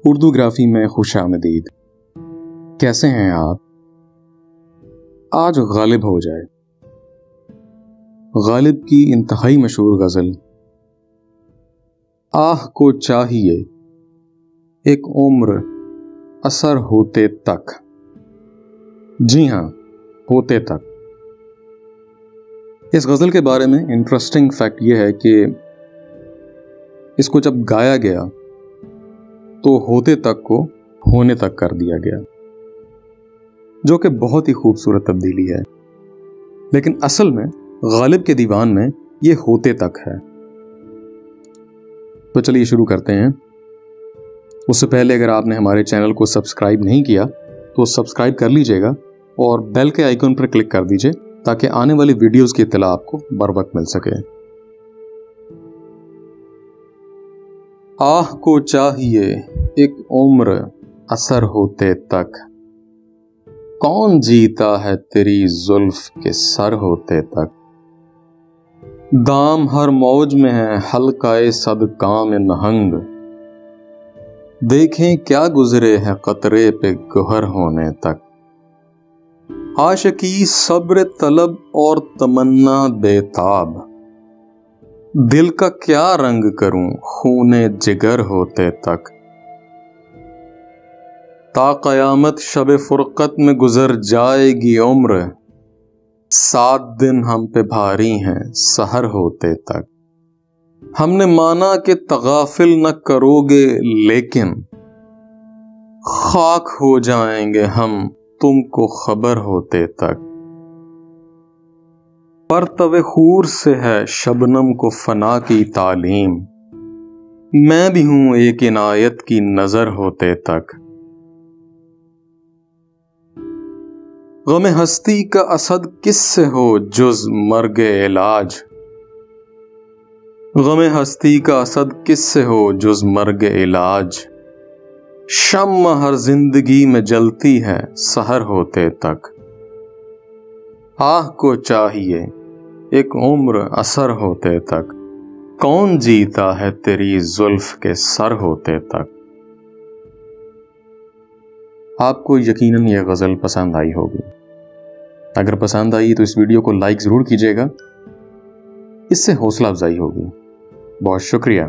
اردوگرافی میں خوش آمدید۔ کیسے ہیں آپ؟ آج غالب ہو جائے۔ غالب کی انتہائی مشہور غزل آہ کو چاہیے ایک عمر اثر ہوتے تک۔ جی ہاں، ہوتے تک۔ اس غزل کے بارے میں انٹرسٹنگ فیکٹ یہ ہے کہ اس کو جب گایا گیا تو ہوتے تک کو ہونے تک کر دیا گیا، جو کہ بہت ہی خوبصورت تبدیلی ہے، لیکن اصل میں غالب کے دیوان میں یہ ہوتے تک ہے۔ تو چلیے شروع کرتے ہیں۔ اس سے پہلے اگر آپ نے ہمارے چینل کو سبسکرائب نہیں کیا تو سبسکرائب کر لیجئے گا اور بیل کے آئیکن پر کلک کر دیجئے تاکہ آنے والی ویڈیوز کی اطلاع آپ کو بر وقت مل سکے۔ آہ کو چاہیے ایک عمر اثر ہوتے تک، کون جیتا ہے تیری زلف کے سر ہوتے تک۔ دام ہر موج میں ہے حلقہ صد کام نہنگ، دیکھیں کیا گزرے ہے قطرے پہ گوہر ہونے تک۔ عاشقی صبر طلب اور تمنا بے تاب، دل کا کیا رنگ کروں خون جگر ہوتے تک۔ تا قیامت شب فرقت میں گزر جائے گی عمر، 7 دن ہم پہ بھاری ہیں سحر ہوتے تک۔ ہم نے مانا کہ تغافل نہ کرو گے لیکن خاک ہو جائیں گے ہم تم کو خبر ہوتے تک۔ پرتو خور سے ہے شبنم کو فنا کی تعلیم، میں بھی ہوں ایک عنایت کی نظر ہوتے تک۔ غم ہستی کا اسد کس سے ہو جز مرگ علاج، غم ہستی کا اسد کس سے ہو جز مرگ علاج۔ شمع ہر زندگی میں جلتی ہے سحر ہوتے تک، آہ کو چاہیے ایک عمر اثر ہوتے تک، کون جیتا ہے تیری زلف کے سر ہوتے تک۔ آپ کو یقیناً یہ غزل پسند آئی ہوگی۔ اگر پسند آئی تو اس ویڈیو کو لائک ضرور کیجیے گا، اس سے حوصلہ افزائی ہوگی۔ بہت شکریہ۔